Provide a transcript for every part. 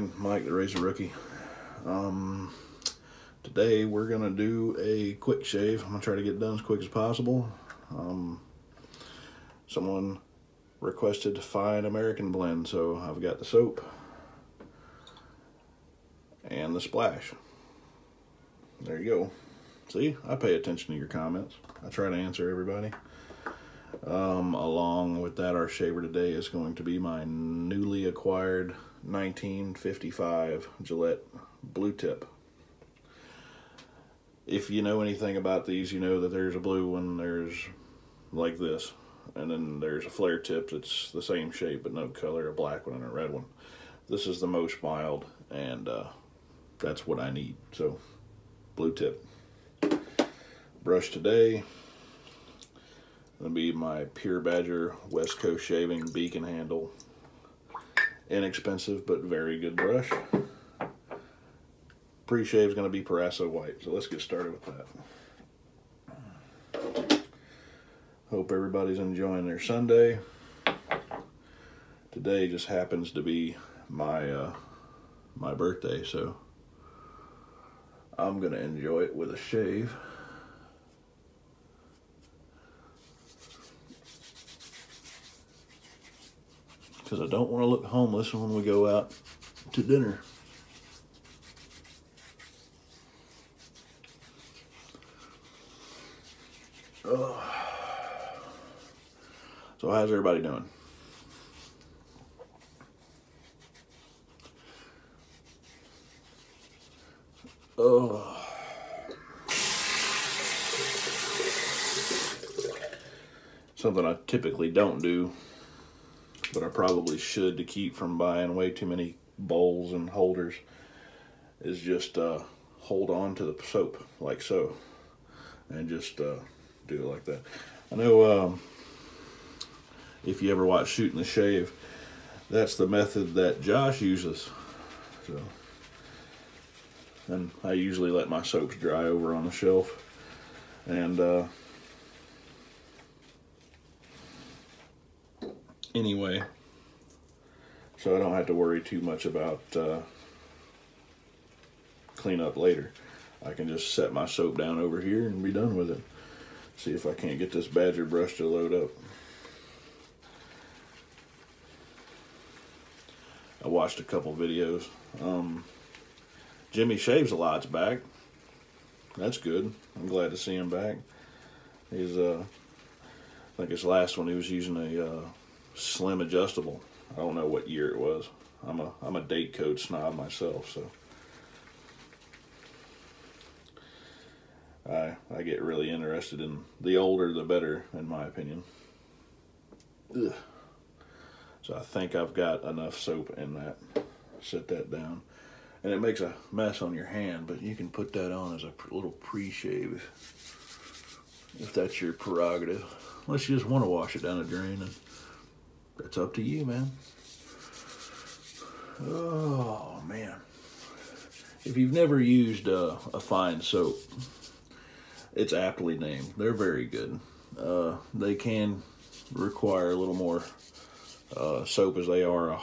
again, Mike the Razor Rookie. Today we're gonna do a quick shave. I'm gonna try to get it done as quick as possible. Someone requested Fine American Blend, so I've got the soap and the splash. There you go. See, I pay attention to your comments. I try to answer everybody. Along with that, our shaver today is going to be my newly acquired 1955 Gillette blue tip. If you know anything about these, you know that there's a blue one, there's like this, and then there's a flare tip that's the same shape but no color, a black one and a red one. This is the most mild, and that's what I need. So, blue tip. Brush today gonna be my Pure Badger West Coast Shaving Beacon Handle. Inexpensive but very good brush. Pre-shave is going to be Parasso White, so let's get started with that. Hope everybody's enjoying their Sunday. Today just happens to be my my birthday, so I'm going to enjoy it with a shave. Because I don't want to look homeless when we go out to dinner. So how's everybody doing? Something I typically don't do, but I probably should to keep from buying way too many bowls and holders, is just hold on to the soap like so, and just do it like that. I know if you ever watch Shooting the Shave, that's the method that Josh uses. So, and I usually let my soaps dry over on the shelf, and anyway, so I don't have to worry too much about cleanup later. I can just set my soap down over here and be done with it. See if I can't get this Badger brush to load up. I watched a couple videos. Jimmy Shaves a Lot's back. That's good. I'm glad to see him back. He's I think his last one he was using a slim adjustable. I don't know what year it was. I'm a date code snob myself, so I get really interested in the older the better, in my opinion. Ugh. So I think I've got enough soap in that. Set that down. And it makes a mess on your hand, but you can put that on as a little pre-shave if that's your prerogative. Unless you just want to wash it down the drain, and that's up to you, man. Oh, man. If you've never used a Fine soap, it's aptly named. They're very good. They can require a little more soap, as they are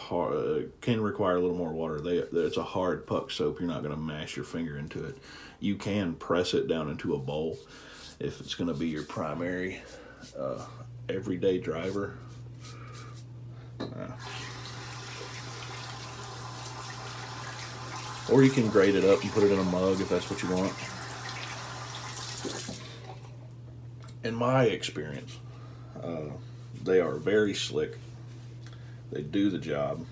can require a little more water. It's a hard puck soap. You're not going to mash your finger into it. You can press it down into a bowl if it's going to be your primary everyday driver. Or you can grate it up and put it in a mug if that's what you want. In my experience, they are very slick. They do the job,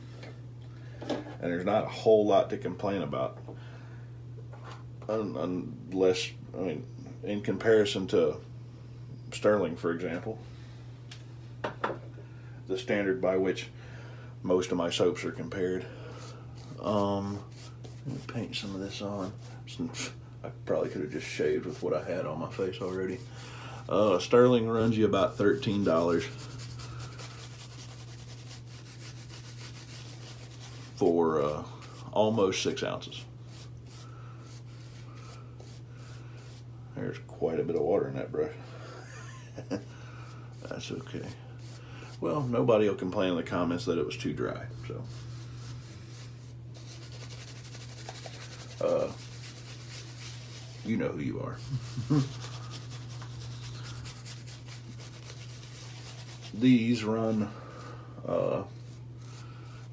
and there's not a whole lot to complain about, unless, I mean, in comparison to Sterling, for example, the standard by which most of my soaps are compared. Let me paint some of this on. I probably could have just shaved with what I had on my face already. Sterling runs you about $13 for almost 6 ounces. There's quite a bit of water in that brush. That's okay. Well, nobody will complain in the comments that it was too dry, so. You know who you are. These run,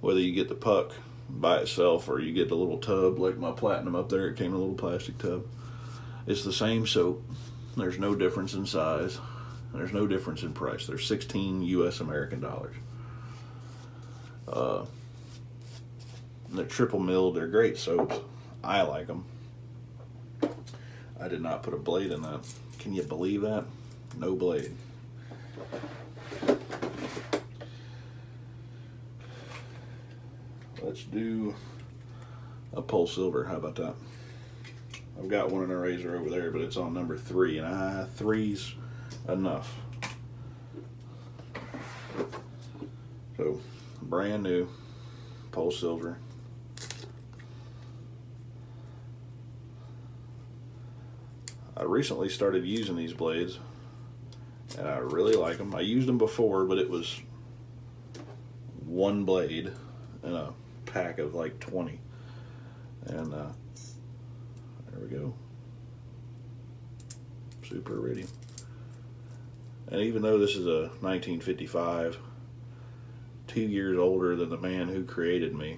whether you get the puck by itself or you get the little tub like my Platinum up there, it came in a little plastic tub. It's the same soap. There's no difference in size. There's no difference in price. They're 16 US American dollars. They're triple milled. They're great soaps. I like them. I did not put a blade in that. Can you believe that? No blade. Let's do a Polsilver. How about that? I've got one in a razor over there, but it's on number 3, and 3's enough. So, brand new Polsilver. I recently started using these blades, and I really like them. I used them before, but it was one blade in a pack of like 20. And there we go. Super iridium. And even though this is a 1955, 2 years older than the man who created me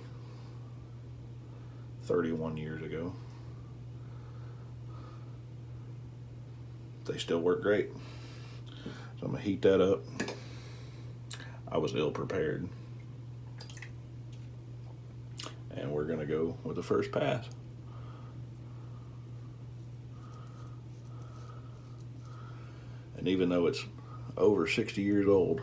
31 years ago, they still work great. So I'm gonna heat that up. I was ill prepared. And we're gonna go with the first pass. And even though it's over 60 years old,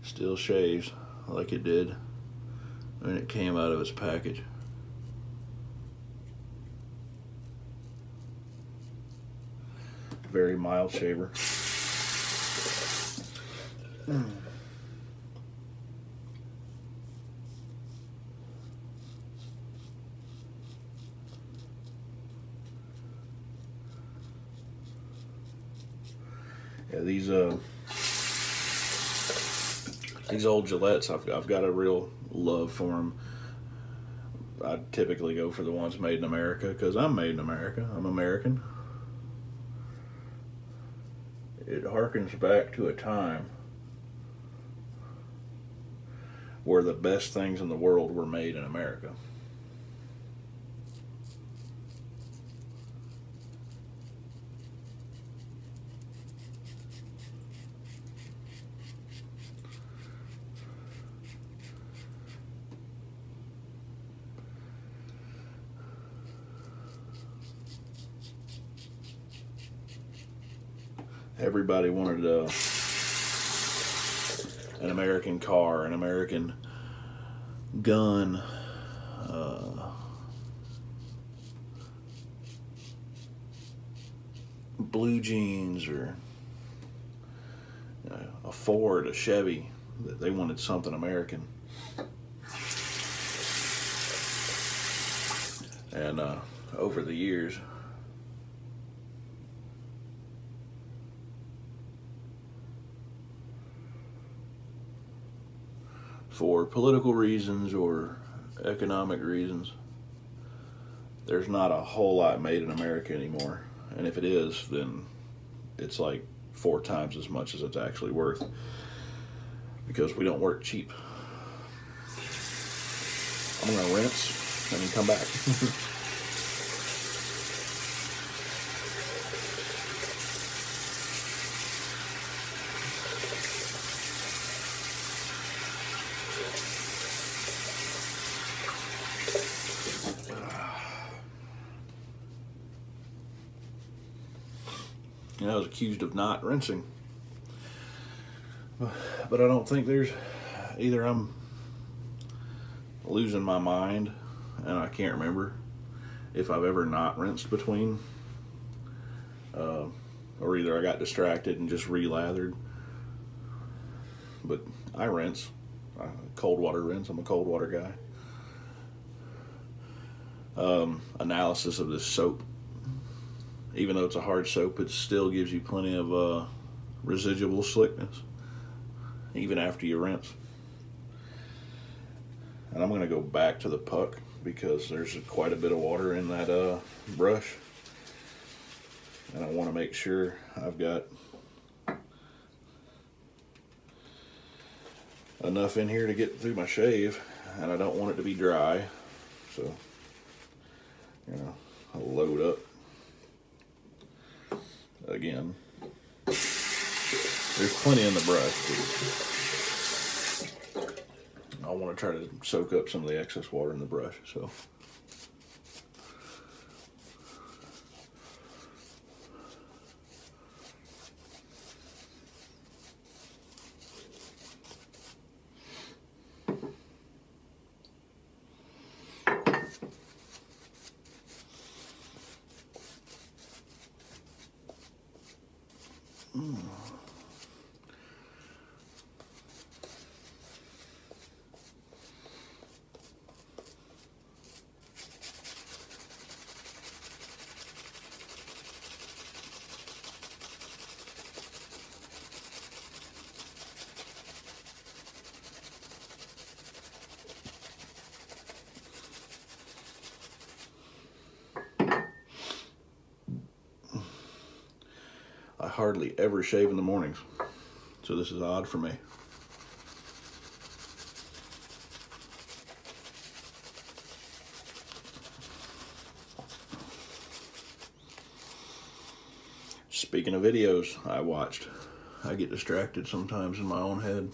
still shaves like it did when it came out of its package. Very mild shaver. Yeah, these old Gillettes, I've got a real love for them. I typically go for the ones made in America because I'm made in America. I'm American. It harkens back to a time where the best things in the world were made in America. Everybody wanted an American car, an American gun, blue jeans, or a Ford, a Chevy. They wanted something American. And over the years, for political reasons or economic reasons, there's not a whole lot made in America anymore. And if it is, then it's like 4 times as much as it's actually worth, because we don't work cheap. I'm gonna rinse and then come back. I was accused of not rinsing, but I don't think there's, either I'm losing my mind and I can't remember if I've ever not rinsed between, or either I got distracted and just re-lathered. But I rinse. Cold water rinse. I'm a cold water guy. Analysis of this soap. Even though it's a hard soap, it still gives you plenty of residual slickness, even after you rinse. And I'm going to go back to the puck because there's quite a bit of water in that brush. And I want to make sure I've got enough in here to get through my shave, and I don't want it to be dry. So, you know, I'll load up again. There's plenty in the brush, but I want to try to soak up some of the excess water in the brush. So. I hardly ever shave in the mornings, so this is odd for me. Speaking of videos I watched, I get distracted sometimes in my own head.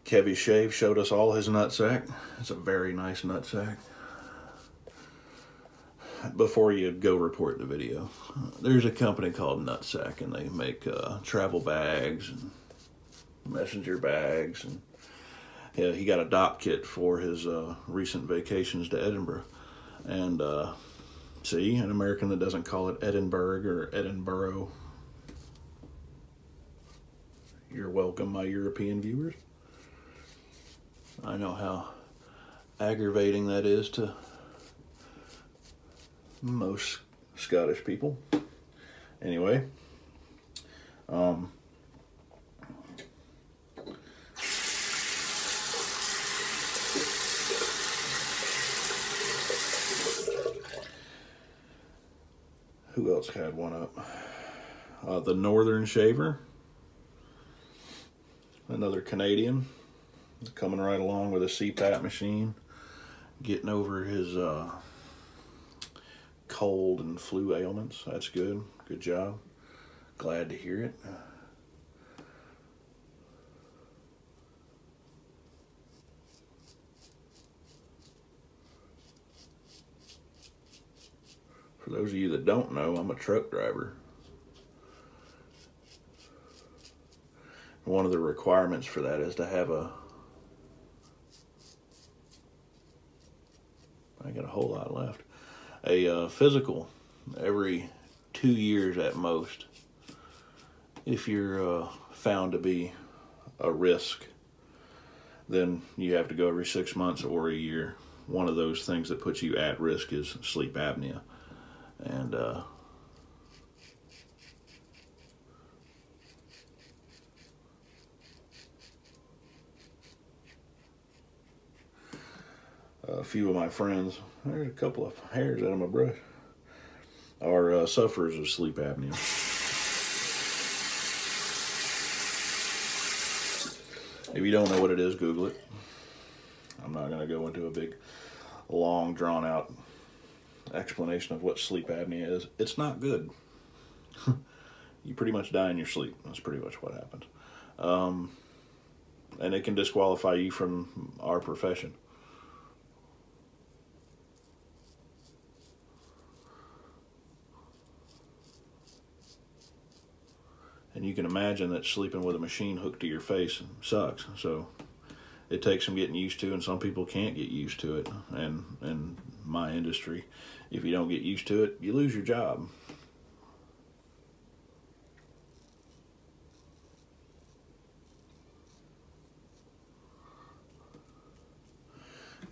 Kevy Shave showed us all his nutsack. It's a very nice nutsack. Before you go report the video, there's a company called Nutsack, and they make travel bags and messenger bags, and yeah, he got a dock kit for his recent vacations to Edinburgh. And see, an American that doesn't call it Edinburgh or Edinburgh. You're welcome, my European viewers. I know how aggravating that is to most Scottish people. Anyway, who else had one up? The Northern Shaver, another Canadian, coming right along with a CPAP machine, getting over his cold and flu ailments. That's good. Good job. Glad to hear it. For those of you that don't know, I'm a truck driver. One of the requirements for that is to have I got a whole lot left. A physical every 2 years at most. If you're found to be a risk, then you have to go every 6 months or a year. One of those things that puts you at risk is sleep apnea. And a few of my friends, there's a couple of hairs out of my brush, are sufferers of sleep apnea. If you don't know what it is, Google it. I'm not going to go into a big, long, drawn-out explanation of what sleep apnea is. It's not good. You pretty much die in your sleep. That's pretty much what happens. And it can disqualify you from our profession. And you can imagine that sleeping with a machine hooked to your face sucks. So it takes some getting used to, and some people can't get used to it. And in my industry, if you don't get used to it, you lose your job.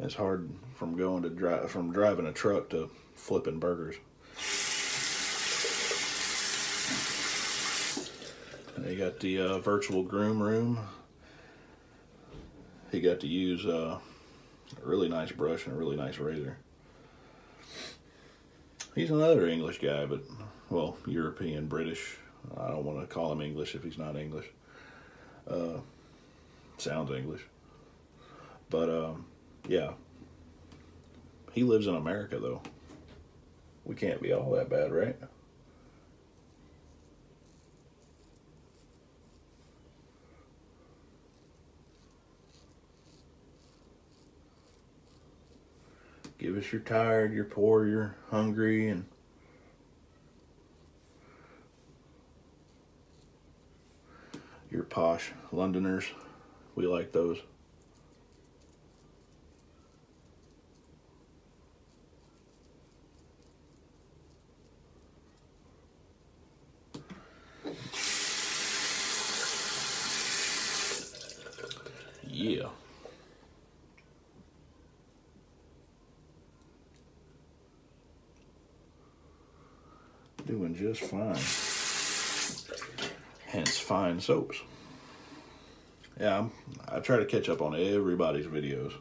It's hard from driving a truck to flipping burgers. You got the virtual groom room. he got to use a really nice brush and a really nice razor. He's another English guy, but, well, European, British. I don't want to call him English if he's not English. Sounds English. But, yeah. He lives in America, though. We can't be all that bad, right? Give us you're tired, you're poor, you're hungry, and you're posh Londoners. We like those. Yeah. Doing just fine. Hence fine soaps. Yeah, I try to catch up on everybody's videos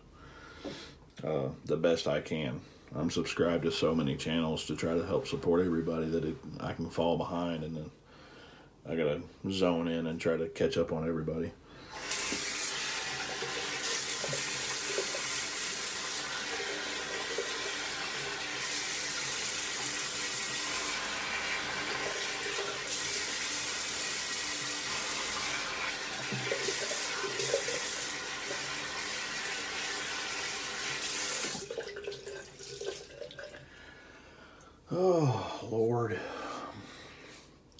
the best I can. I'm subscribed to so many channels to try to help support everybody that I can fall behind, and then I gotta zone in and try to catch up on everybody. Oh, Lord.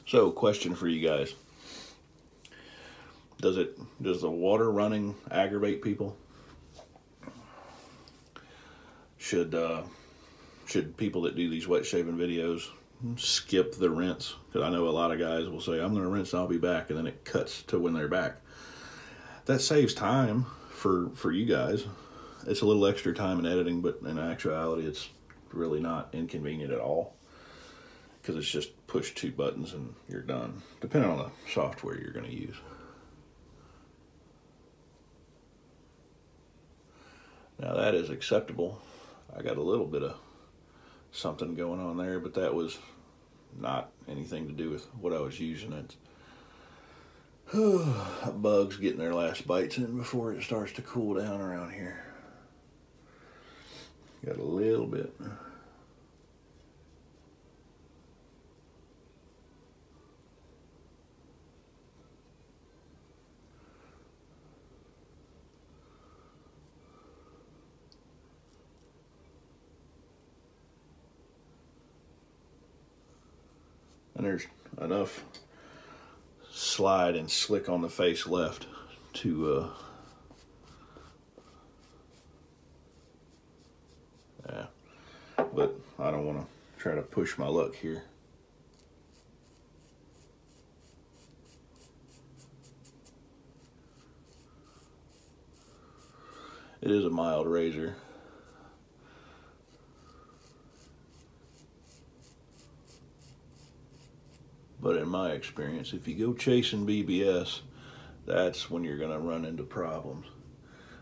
So, question for you guys. Does the water running aggravate people? Should people that do these wet shaving videos skip the rinse? Because I know a lot of guys will say, I'm going to rinse and I'll be back, and then it cuts to when they're back. That saves time for you guys. It's a little extra time in editing, but in actuality, it's really not inconvenient at all, because it's just push 2 buttons and you're done, depending on the software you're going to use. Now that is acceptable. I got a little bit of something going on there, but that was not anything to do with what I was using. It's bugs getting their last bites in before it starts to cool down around here. Got a little bit. And there's enough slide and slick on the face left to yeah, but I don't want to try to push my luck here. It is a mild razor. But in my experience, if you go chasing BBS, that's when you're gonna run into problems.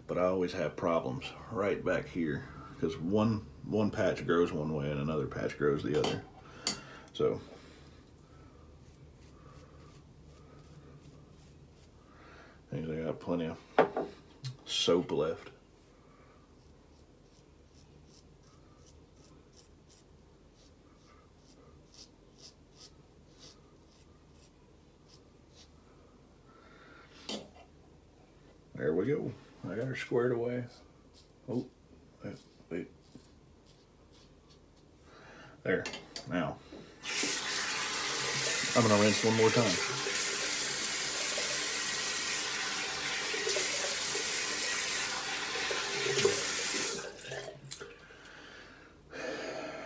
But I always have problems right back here, because one patch grows one way and another patch grows the other. So I think I got plenty of soap left. There we go. I got her squared away. Oh, wait. There. Now, I'm gonna rinse one more time.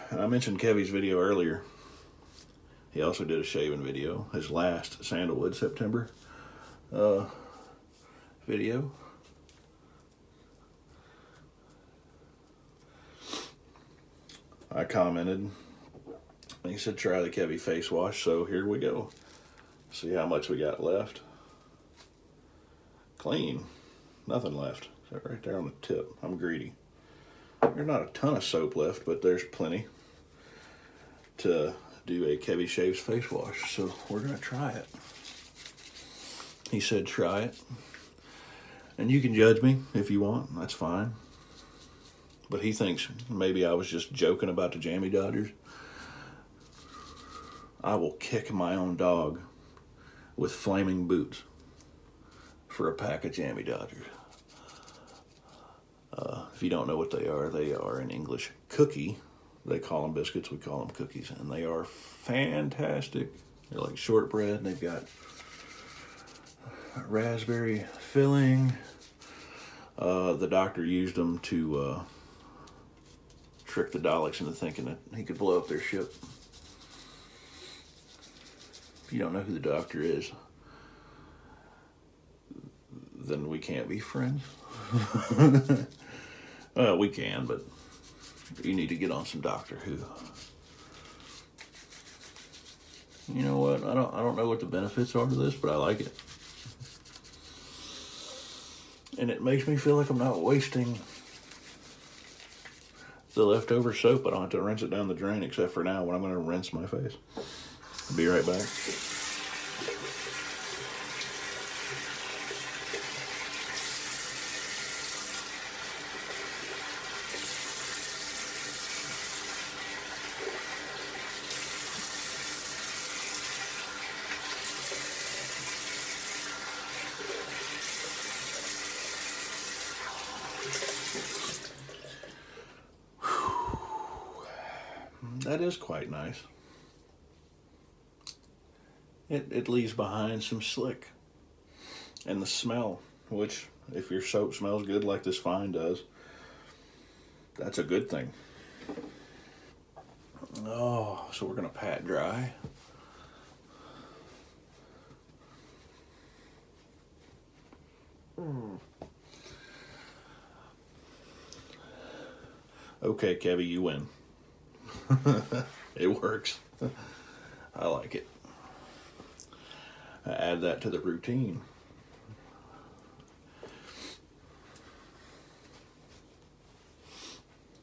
And I mentioned Kevy's video earlier. He also did a shaving video, his last Sandalwood September video. I commented, and he said try the Kevy face wash, so here we go. See how much we got left. Clean, nothing left. Is that right there on the tip? I'm greedy. There's not a ton of soap left, but there's plenty to do a Kevy Shaves face wash. So we're gonna try it. He said try it. And you can judge me if you want, that's fine. But he thinks maybe I was just joking about the Jammy Dodgers. I will kick my own dog with flaming boots for a pack of Jammy Dodgers. If you don't know what they are an English cookie. They call them biscuits, we call them cookies. And they are fantastic. They're like shortbread. They've got raspberry filling. The doctor used them to trick the Daleks into thinking that he could blow up their ship. If you don't know who the doctor is, then we can't be friends. Well, we can, but you need to get on some Doctor Who. You know what? I don't know what the benefits are to this, but I like it. And it makes me feel like I'm not wasting the leftover soap. I don't have to rinse it down the drain, except for now when I'm going to rinse my face. I'll be right back. That is quite nice. It leaves behind some slick. And the smell, which if your soap smells good like this Fine does, that's a good thing. Oh, so we're gonna pat dry. Okay, Kevy, you win. It works. I like it. I add that to the routine.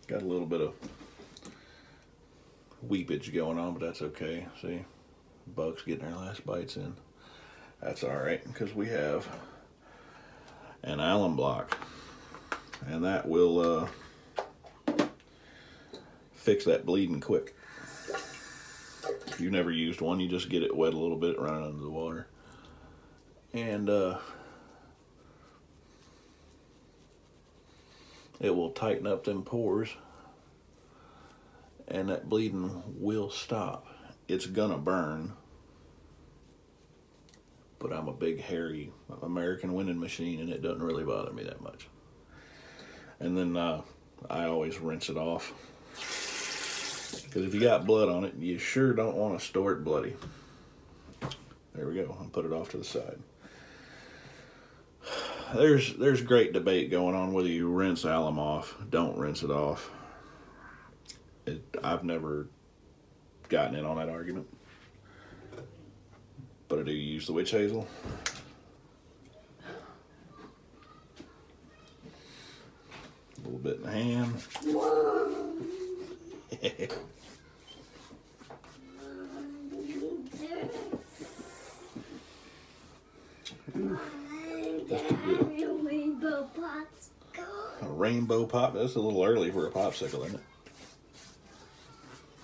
Got a little bit of weepage going on, but that's okay. See, bugs getting their last bites in. That's all right, because we have an alum block, and that will fix that bleeding quick. If you've never used one, you just get it wet a little bit, run it under the water, and it will tighten up them pores, and that bleeding will stop. It's gonna burn, but I'm a big hairy American winning machine, and it doesn't really bother me that much. And then I always rinse it off, because if you got blood on it, you sure don't want to store it bloody. There we go. I'll put it off to the side. There's great debate going on whether you rinse alum off. Don't rinse it off. I've never gotten in on that argument, but I do use the witch hazel. A little bit in the hand. Rainbow pops. A rainbow pop? That's a little early for a popsicle, isn't it?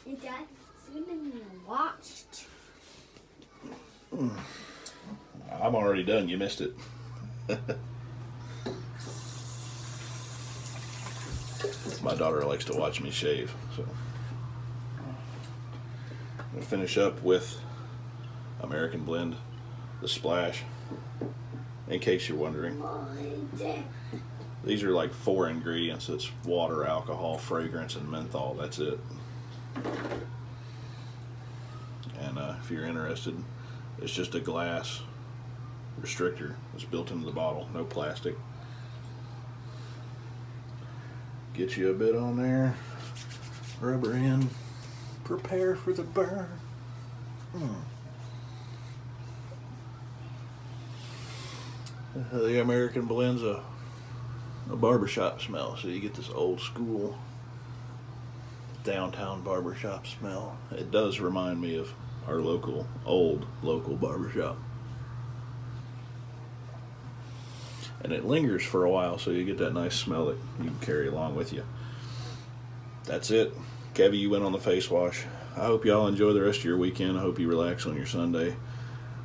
Hey, Dad, sooner than you watched. I'm already done. You missed it. My daughter likes to watch me shave, so I'm gonna finish up with American Blend, the Splash. In case you're wondering, these are like 4 ingredients. It's water, alcohol, fragrance, and menthol. That's it. And if you're interested, it's just a glass restrictor that's built into the bottle, no plastic. Get you a bit on there, rub her in, prepare for the burn. The American Blend's a a barbershop smell. So you get this old school downtown barbershop smell. It does remind me of our old local barbershop. And it lingers for a while, so you get that nice smell that you can carry along with you. That's it. Kevy, you went on the face wash. I hope y'all enjoy the rest of your weekend. I hope you relax on your Sunday.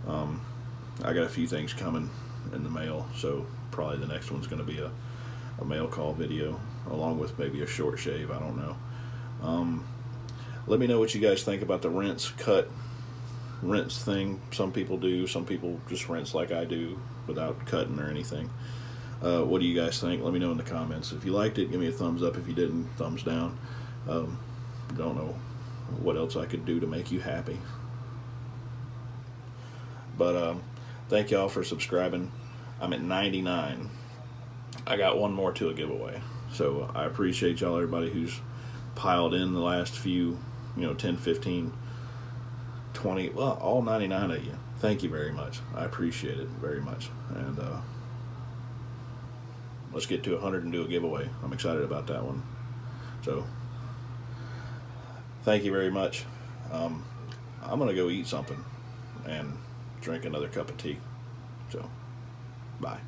I got a few things coming in the mail, so probably the next one's going to be a mail call video, along with maybe a short shave. I don't know. Let me know what you guys think about the rinse thing. Some people do. Some people just rinse like I do without cutting or anything. What do you guys think? Let me know in the comments. If you liked it, give me a thumbs up. If you didn't, thumbs down. Don't know what else I could do to make you happy. But thank y'all for subscribing. I'm at 99. I got one more to a giveaway. So I appreciate y'all, everybody who's piled in the last few, 10, 15, 20, well, all 99 of you. Thank you very much. I appreciate it very much. And let's get to 100 and do a giveaway. I'm excited about that one. So thank you very much. I'm going to go eat something and drink another cup of tea. So, bye.